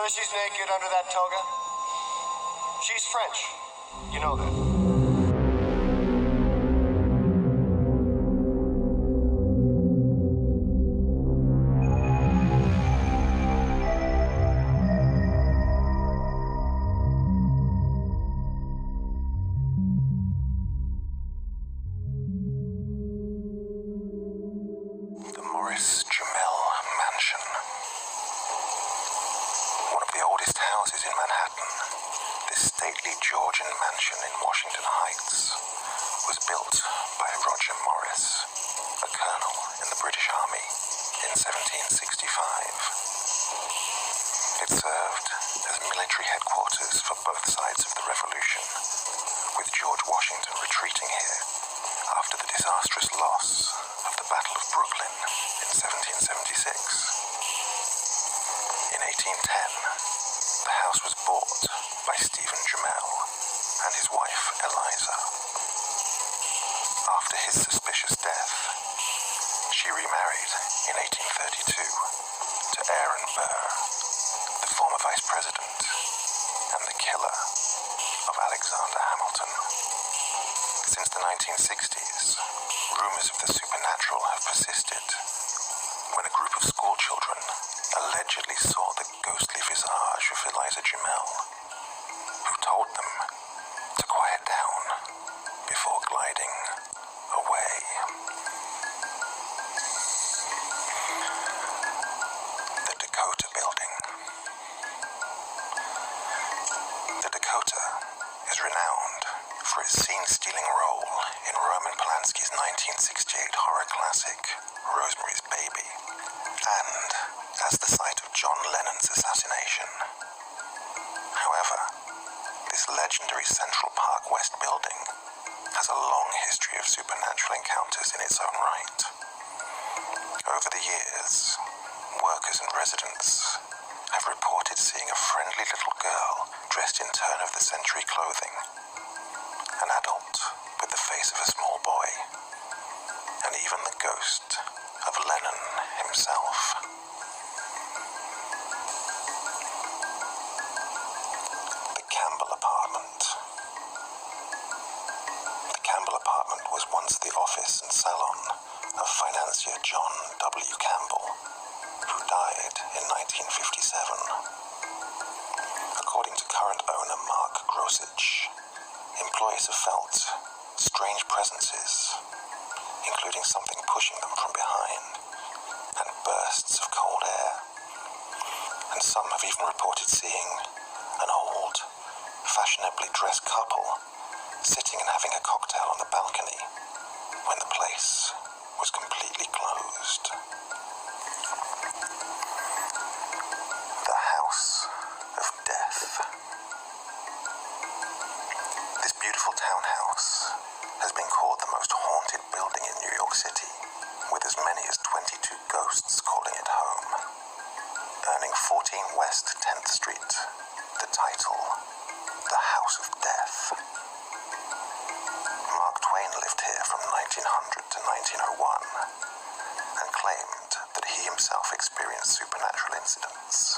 that she's naked under that toga? She's French. You know that. Houses in Manhattan, this stately Georgian mansion in Washington Heights was built by Roger Morris, a colonel in the British Army in 1765. It served as military headquarters for both sides of the Revolution, with George Washington retreating here after the disastrous loss of the Battle of Brooklyn in 1776. In 1810, the house was bought by Stephen Jumel and his wife Eliza. After his suspicious death, she remarried in 1832 to Aaron Burr, the former vice president and the killer of Alexander Hamilton. Since the 1960s, rumors of the supernatural have persisted when a group of school children allegedly saw the ghostly visage of Eliza Jumel, who told them to quiet down before gliding away. The Dakota Building. The Dakota is renowned for its scene-stealing role in Roman Polanski's 1968 horror classic, Rosemary's Baby, and as the site of John Lennon's assassination. However, this legendary Central Park West building has a long history of supernatural encounters in its own right. Over the years, workers and residents have reported seeing a friendly little girl dressed in turn-of-the-century clothing, an adult with the face of a small boy, and even the ghost of Lennon himself. The Campbell Apartment. The Campbell Apartment was once the office and salon of financier John W. Campbell, who died in 1957. According to current owner Mark Grosich, employees have felt strange presences, including something pushing them from behind, and bursts of cold air. And some have even reported seeing an old, fashionably dressed couple sitting and having a cocktail on the balcony when the place was completely closed. The House of Death. This beautiful townhouse has been called the most haunted building in New York City, with as many as 22 ghosts calling it home, earning 14 West 10th Street the title, The House of Death. Mark Twain lived here from 1900 to 1901 and claimed that he himself experienced supernatural incidents.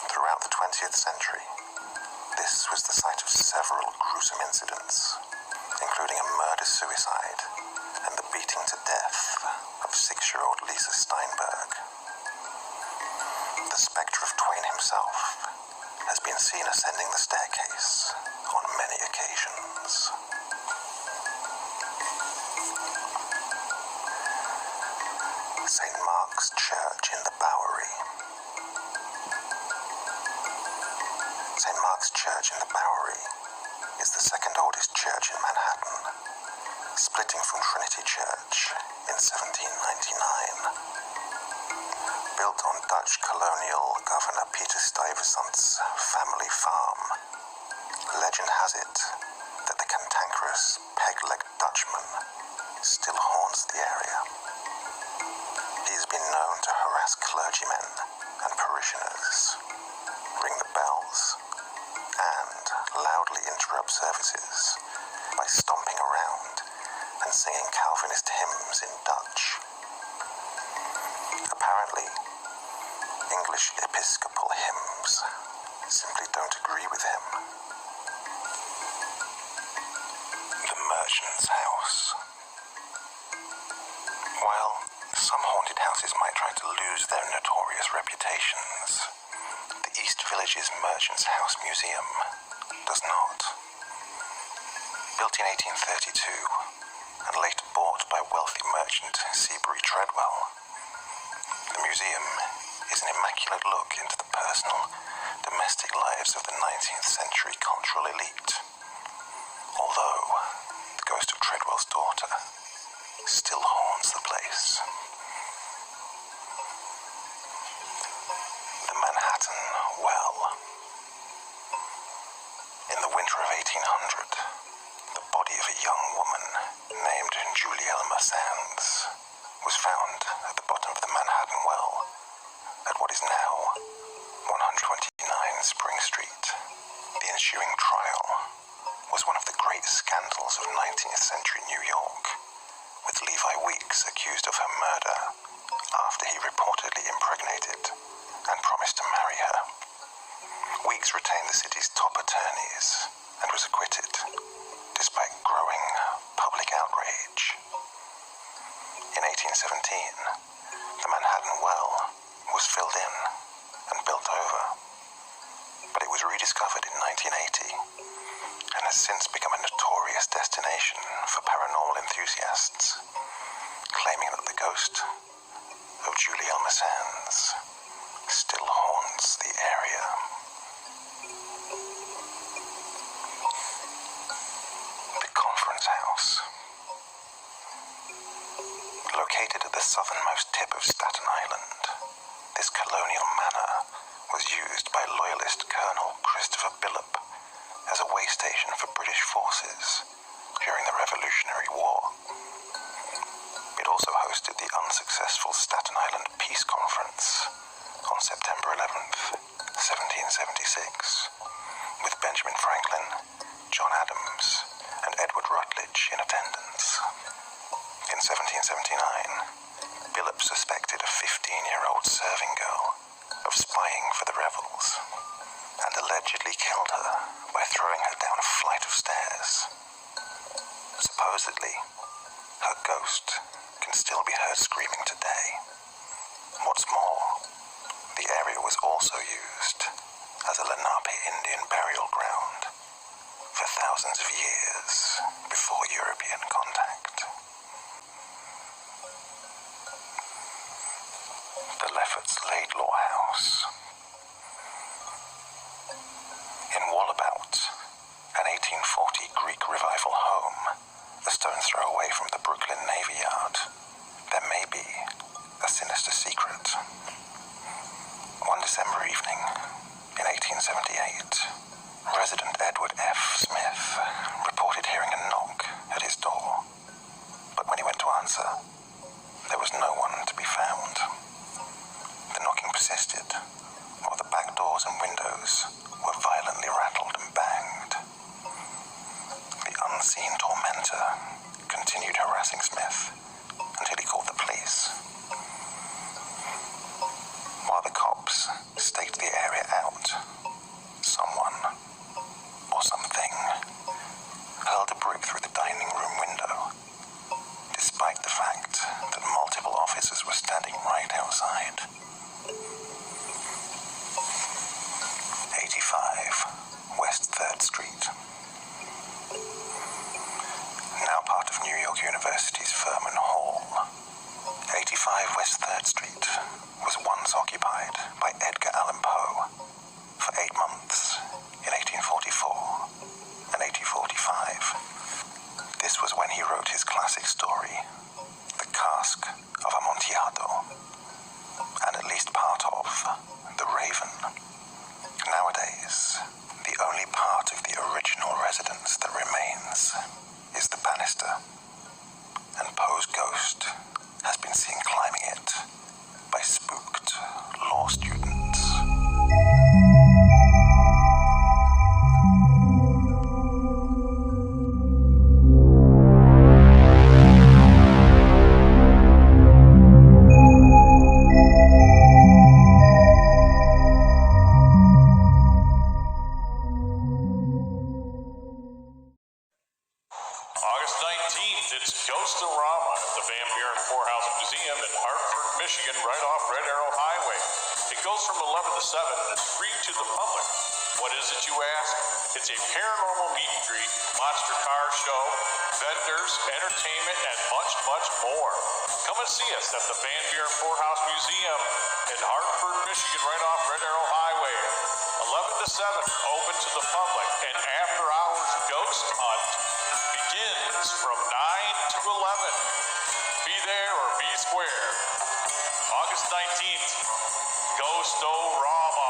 Throughout the 20th century, this was the site of several gruesome incidents, including a murder-suicide and the beating to death of 6-year-old Lisa Steinberg. The spectre of Twain himself has been seen ascending the staircase on many occasions. St. Mark's Church in the Bowery. St. Mark's Church in the Bowery is the second oldest church in Manhattan, splitting from Trinity Church in 1799. Built on Dutch colonial Governor Peter Stuyvesant's family farm, legend has it that the cantankerous peg-legged Dutchman still haunts the area. He has been known to harass clergymen and parishioners, ring the bells, and loudly interrupt services by stomping around and singing Calvinist hymns in Dutch. Apparently, English Episcopal hymns simply don't agree with him. The Merchant's House. While some haunted houses might try to lose their notorious reputations, the East Village's Merchant's House Museum does not. Built in 1832 and later bought by wealthy merchant Seabury Treadwell, the museum is an immaculate look into the personal, domestic lives of the 19th century cultural elite. Although the ghost of Treadwell's daughter still haunts the place. The Manhattan Well. In the winter of 1800, the body of a young woman named Julielma Sands was found at the bottom of the Manhattan Well at what is now 129 Spring Street. The ensuing trial was one of the great scandals of 19th century New York, with Levi Weeks accused of her murder after he reportedly impregnated and promised to marry her. Weeks retained the city's top attorneys and was acquitted, despite growing public outrage. In 1817, the Manhattan Well was filled in and built over, but it was rediscovered in 1980 and has since become a notorious destination for paranormal enthusiasts, claiming that the ghost of Julielma Sands still haunts the area. The Conference House. Located at the southernmost tip of Staten Island, this colonial manor was used by Loyalist Colonel Christopher Billop as a way station for British forces during the Revolutionary War. It also hosted the unsuccessful Staten Island Peace Conference on September 11th, 1776, with Benjamin Franklin, John Adams, and Edward Rutledge in attendance. In 1779, Billop suspected a 15-year-old serving girl of spying for the rebels and allegedly killed her by throwing her down a flight of stairs. Supposedly, her ghost can still be heard screaming today. What's more, the area was also used as a Lenape Indian burial ground for thousands of years before European contact. The Lefferts Laidlaw House. In Wallabout, an 1840 Greek Revival home, a stone's throw away from the Brooklyn Navy Yard, there may be a sinister secret. One December evening, in 1878, resident Edward F. Smith reported hearing a knock at his door, but when he went to answer, there was no one to be found. The knocking persisted, while the back doors and windows were violently rattled and banged. The unseen tormentor continued harassing Smith until he called the police. While the cops staked the area out, someone, or something, hurled a brick through the dining room window, despite the fact that multiple officers were standing right outside. 85 West 3rd Street. Now part of New York University's Furman Hall, 85 West 3rd Street was once occupied by Edgar Allan Poe for 8 months in 1844 and 1845. This was when he wrote his classic story, The Cask of Amontillado, and at least part of The Raven. Nowadays, the only part of the original residence that remains is the banister, and Poe's ghost has been seen climbing it by spooked law students. Poorhouse Museum in Hartford, Michigan, right off Red Arrow Highway. It goes from 11 to 7 and it's free to the public. What is it, you ask? It's a paranormal meet and greet, monster car show, vendors, entertainment, and much, much more. Come and see us at the Van Buren Poorhouse Museum in Hartford, Michigan, right off Red Arrow Highway. 11 to 7, open to the public, and after hours ghost hunt begins from 9 to 11. Be there or be square. August 19th, Ghost-O-Rama.